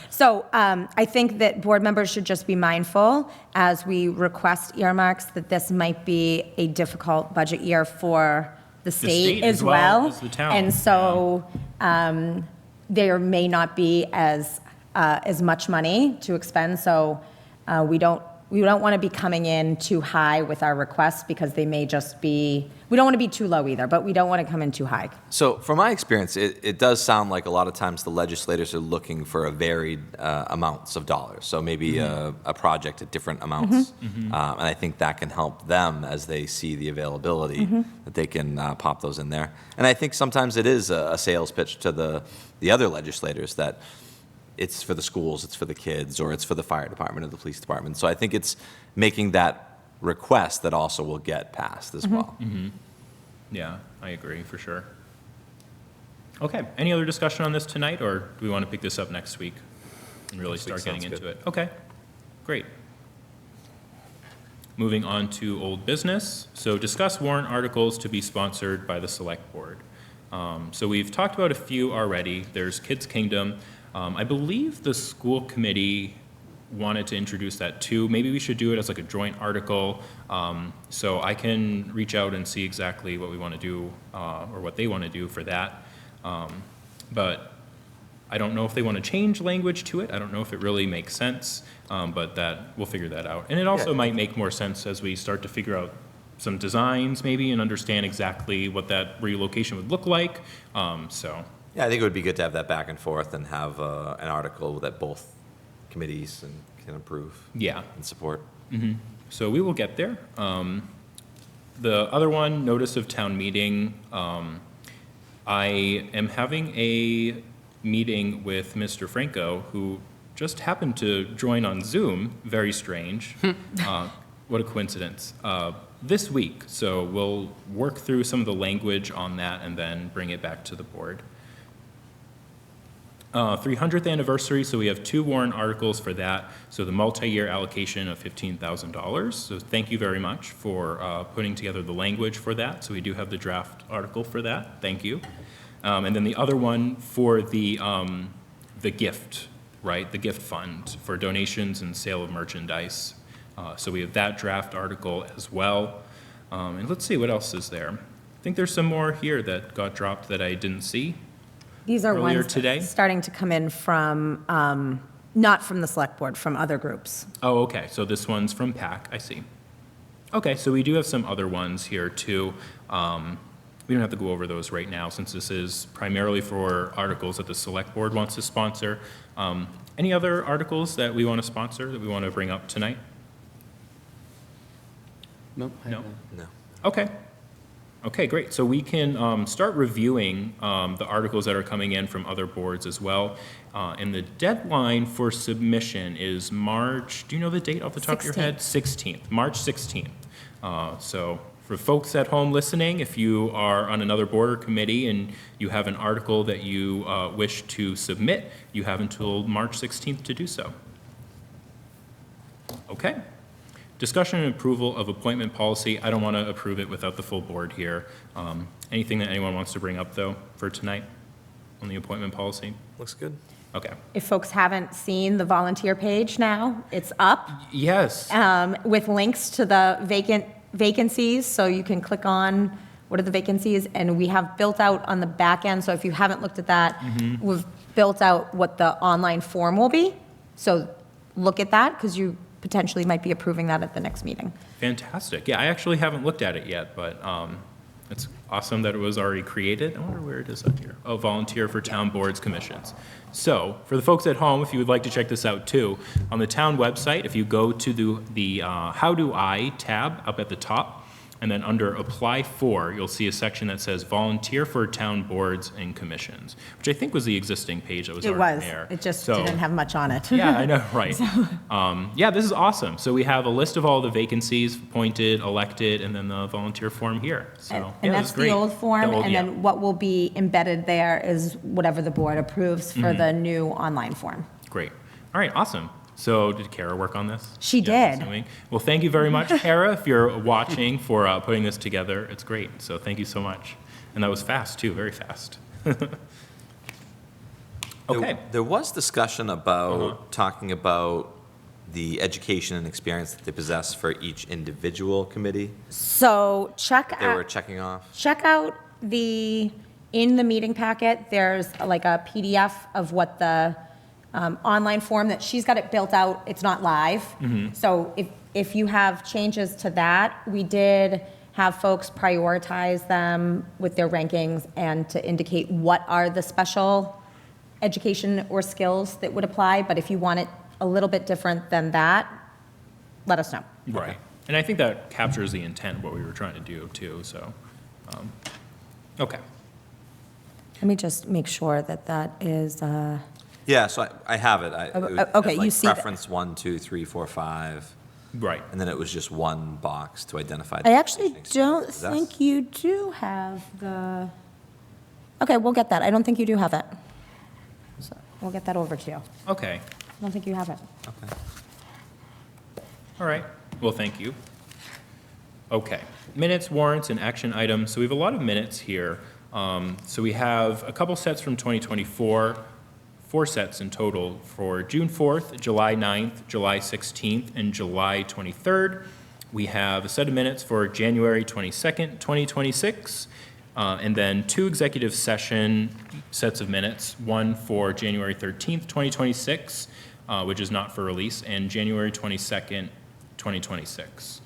So I think that board members should just be mindful as we request earmarks that this might be a difficult budget year for the state as well. as the town. And so there may not be as much money to expend, so we don't want to be coming in too high with our requests because they may just be, we don't want to be too low either, but we don't want to come in too high. So from my experience, it does sound like a lot of times the legislators are looking for a varied amounts of dollars. So maybe a project at different amounts. And I think that can help them as they see the availability, that they can pop those in there. And I think sometimes it is a sales pitch to the other legislators that it's for the schools, it's for the kids, or it's for the fire department or the police department. So I think it's making that request that also will get passed as well. Yeah, I agree, for sure. Okay, any other discussion on this tonight, or do we want to pick this up next week and really Next week start getting sounds into good. it? Okay, great. Moving on to old business. So discuss warrant articles to be sponsored by the select board. So we've talked about a few already. There's Kids Kingdom. I believe the school committee wanted to introduce that too. Maybe we should do it as like a joint article. So I can reach out and see exactly what we want to do, or what they want to do for that. But I don't know if they want to change language to it. I don't know if it really makes sense, but we'll figure that out. And it also might make more sense as we start to figure out some designs maybe and understand exactly what that relocation would look like. Yeah, I think it would be good to have that back and forth and have an article that both committees can approve Yeah. and support. So we will get there. The other one, notice of town meeting. I am having a meeting with Mr. Franco, who just happened to join on Zoom. Very strange. What a coincidence. This week, so we'll work through some of the language on that and then bring it back to the board. 300th anniversary, so we have 2 warrant articles for that. So the multi-year allocation of $15,000. So thank you very much for putting together the language for that. So we do have the draft article for that. Thank you. And then the other one for the gift, right? The gift fund for donations and sale of merchandise. So we have that draft article as well. And let's see, what else is there? I think there's some more here that got dropped that I didn't see. These are Earlier ones today? starting to come in from, not from the select board, from other groups. Oh, okay, so this one's from PAC, I see. Okay, so we do have some other ones here too. We don't have to go over those right now since this is primarily for articles that the select board wants to sponsor. Any other articles that we want to sponsor, that we want to bring up tonight? No? No? No. Okay. Okay, great. So we can start reviewing the articles that are coming in from other boards as well. And the deadline for submission is March, do you know the date off the top of your head? 16th, March 16th. So for folks at home listening, if you are on another board or committee and you have an article that you wish to submit, you have until March 16th to do so. Okay. Discussion and approval of appointment policy. I don't want to approve it without the full board here. Anything that anyone wants to bring up, though, for tonight on the appointment policy? Looks good. Okay. If folks haven't seen the volunteer page now, it's up Yes. with links to the vacancies, so you can click on what are the vacancies, and we have built out on the back end, so if you haven't looked at that, we've built out what the online form will be. So look at that, because you potentially might be approving that at the next meeting. Fantastic. Yeah, I actually haven't looked at it yet, but it's awesome that it was already created. I wonder where it is up here. Oh, volunteer for town boards, commissions. So for the folks at home, if you would like to check this out too, on the town website, if you go to the How Do I tab up at the top, and then under Apply For, you'll see a section that says Volunteer for Town Boards and Commissions, which I think was the existing page that was It already was, there. it just So- didn't have much on it. Yeah, I know, right. Yeah, this is awesome. So we have a list of all the vacancies, appointed, elected, and then the volunteer form here. So, And yeah, this that's is the great. old form, The old- and yeah. then what will be embedded there is whatever the board approves for the new online form. Great. All right, awesome. So did Kara work on this? She Yeah, did. assuming. Well, thank you very much, Kara, if you're watching, for putting this together. It's great. So thank you so much. And that was fast, too, very fast. Okay. There was discussion about talking about the education and experience that they possess for each individual committee So they were checking off. check out in the meeting packet, there's like a PDF of what the online form that she's got it built out, it's not live. So if you have changes to that, we did have folks prioritize them with their rankings and to indicate what are the special education or skills that would apply, but if you want it a little bit different than that, let us know. Right. And I think that captures the intent of what we were trying to do, too, so, okay. Let me just make sure that that is, Yeah, so I have it. It was okay, like you see that. Preference 1, 2, 3, 4, 5, Right. and then it was just one box to identify. the I actually education experience don't they possess. think you do have the, okay, we'll get that. I don't think you do have it. So we'll get that over to you. Okay. I don't think you have it. All right. Well, thank you. Okay. Minutes, warrants, and action items. So we have a lot of minutes here. So we have a couple sets from 2024, 4 sets in total for June 4th, July 9th, July 16th, and July 23rd. We have a set of minutes for January 22nd, 2026, and then 2 executive session sets of minutes, one for January 13th, 2026, which is not for release, and January 22nd, 2026.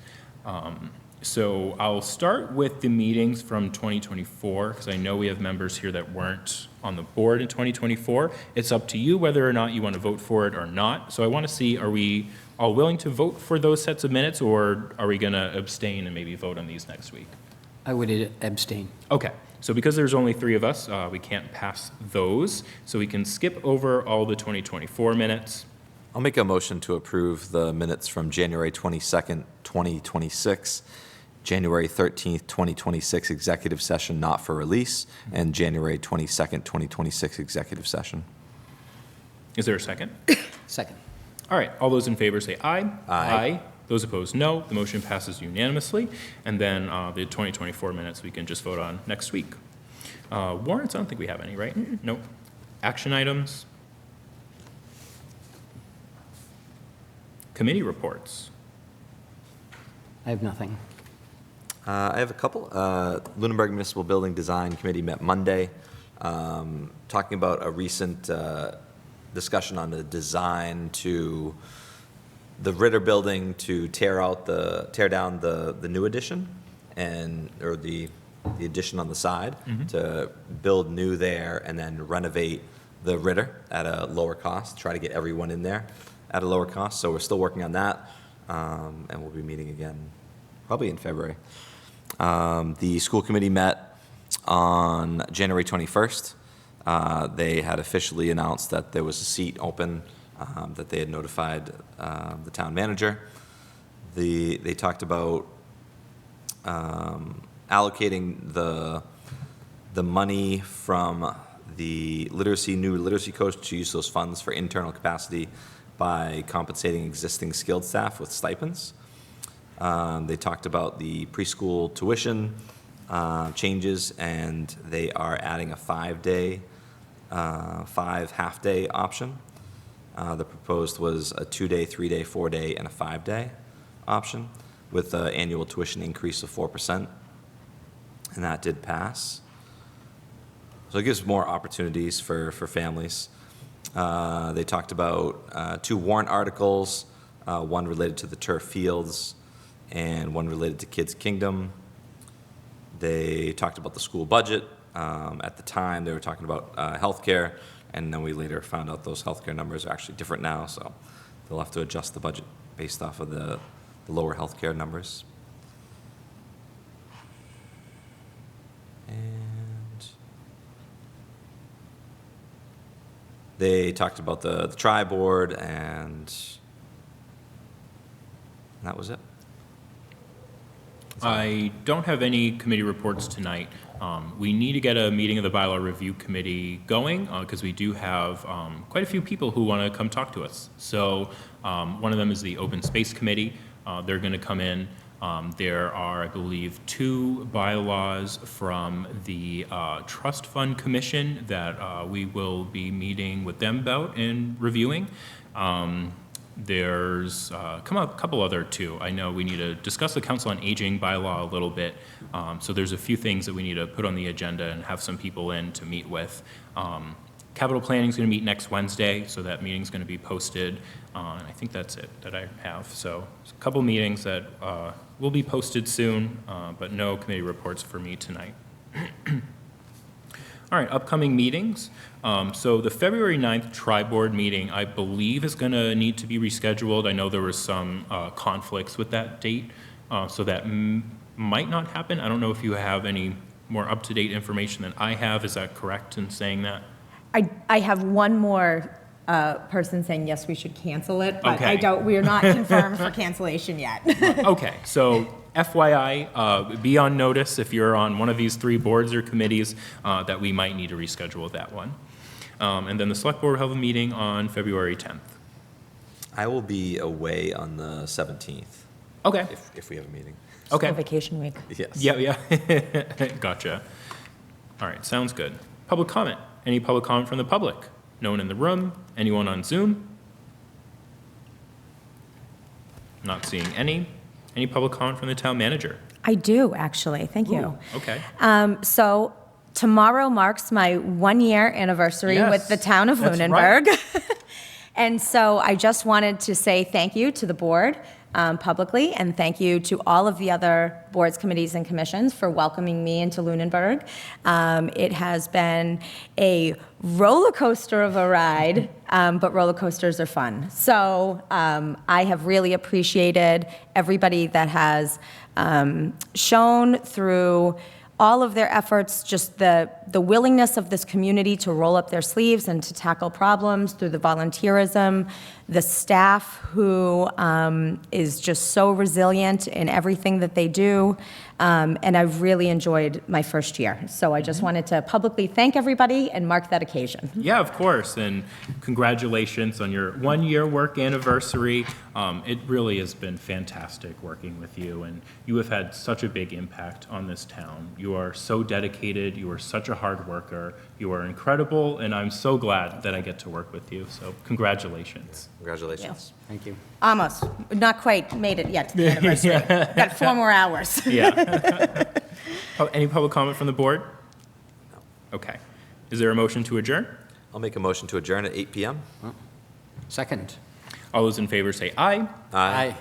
So I'll start with the meetings from 2024, because I know we have members here that weren't on the board in 2024. It's up to you whether or not you want to vote for it or not. So I want to see, are we all willing to vote for those sets of minutes, or are we going to abstain and maybe vote on these next week? I would abstain. Okay, so because there's only 3 of us, we can't pass those. So we can skip over all the 2024 minutes. I'll make a motion to approve the minutes from January 22nd, 2026, January 13th, 2026 executive session not for release, and January 22nd, 2026 executive session. Is there a second? Second. All right, all those in favor say aye. Aye. Those opposed, no. The motion passes unanimously. And then the 2024 minutes we can just vote on next week. Warrants, I don't think we have any, right? Nope. Action items. Committee reports. I have nothing. I have a couple. Lunenburg Municipal Building Design Committee met Monday, talking about a recent discussion on the design to the Ritter Building to tear down the new addition or the addition on the side to build new there and then renovate the Ritter at a lower cost, try to get everyone in there at a lower cost. So we're still working on that, and we'll be meeting again probably in February. The school committee met on January 21st. They had officially announced that there was a seat open, that they had notified the town manager. They talked about allocating the money from the new literacy coach to use those funds for internal capacity by compensating existing skilled staff with stipends. They talked about the preschool tuition changes, and they are adding a 5 half-day option. The proposed was a 2-day, 3-day, 4-day, and a 5-day option with an annual tuition increase of 4%, and that did pass. So it gives more opportunities for families. They talked about 2 warrant articles, one related to the turf fields and one related to Kids Kingdom. They talked about the school budget. At the time, they were talking about healthcare, and then we later found out those healthcare numbers are actually different now, so they'll have to adjust the budget based off of the lower healthcare numbers. They talked about the tri-board, and that was it. I don't have any committee reports tonight. We need to get a meeting of the bylaw review committee going because we do have quite a few people who want to come talk to us. So one of them is the open space committee. They're going to come in. There are, I believe, 2 bylaws from the trust fund commission that we will be meeting with them about and reviewing. There's a couple other too. I know we need to discuss the Council on Aging bylaw a little bit. So there's a few things that we need to put on the agenda and have some people in to meet with. Capital Planning is going to meet next Wednesday, so that meeting's going to be posted. And I think that's it that I have. So a couple meetings that will be posted soon, but no committee reports for me tonight. All right, upcoming meetings. So the February 9th tri-board meeting, I believe, is going to need to be rescheduled. I know there was some conflicts with that date, so that might not happen. I don't know if you have any more up-to-date information than I have. Is that correct in saying that? I have one more person saying, yes, we should cancel it, but Okay. we are not confirmed for cancellation yet. Okay, so FYI, be on notice if you're on one of these 3 boards or committees that we might need to reschedule that one. And then the select board will have a meeting on February 10th. I will be away on the 17th. Okay. If we have a meeting. Okay. Vacation week. Yes. Yeah. Gotcha. All right, sounds good. Public comment. Any public comment from the public? No one in the room? Anyone on Zoom? Not seeing any. Any public comment from the town manager? I do, actually. Thank you. Okay. So tomorrow marks my 1-year anniversary Yes, with the town of that's Lunenburg. right. And so I just wanted to say thank you to the board publicly, and thank you to all of the other boards, committees, and commissions for welcoming me into Lunenburg. It has been a roller coaster of a ride, but roller coasters are fun. So I have really appreciated everybody that has shown through all of their efforts, just the willingness of this community to roll up their sleeves and to tackle problems through the volunteerism, the staff who is just so resilient in everything that they do, and I've really enjoyed my first year. So I just wanted to publicly thank everybody and mark that occasion. Yeah, of course, and congratulations on your 1-year work anniversary. It really has been fantastic working with you, and you have had such a big impact on this town. You are so dedicated, you are such a hard worker, you are incredible, and I'm so glad that I get to work with you, so congratulations. Congratulations. Thank you. Almost, not quite made it yet to the anniversary. Got 4 more hours. Yeah. Any public comment from the board? Okay. Is there a motion to adjourn? I'll make a motion to adjourn at 8 PM. Second. All those in favor say aye. Aye.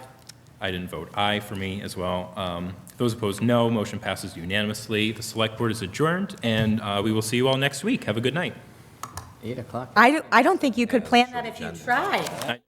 I didn't vote aye for me as well. Those opposed, no. Motion passes unanimously. The select board is adjourned, and we will see you all next week. Have a good night. 8 o'clock. I don't think you could plan that if you tried.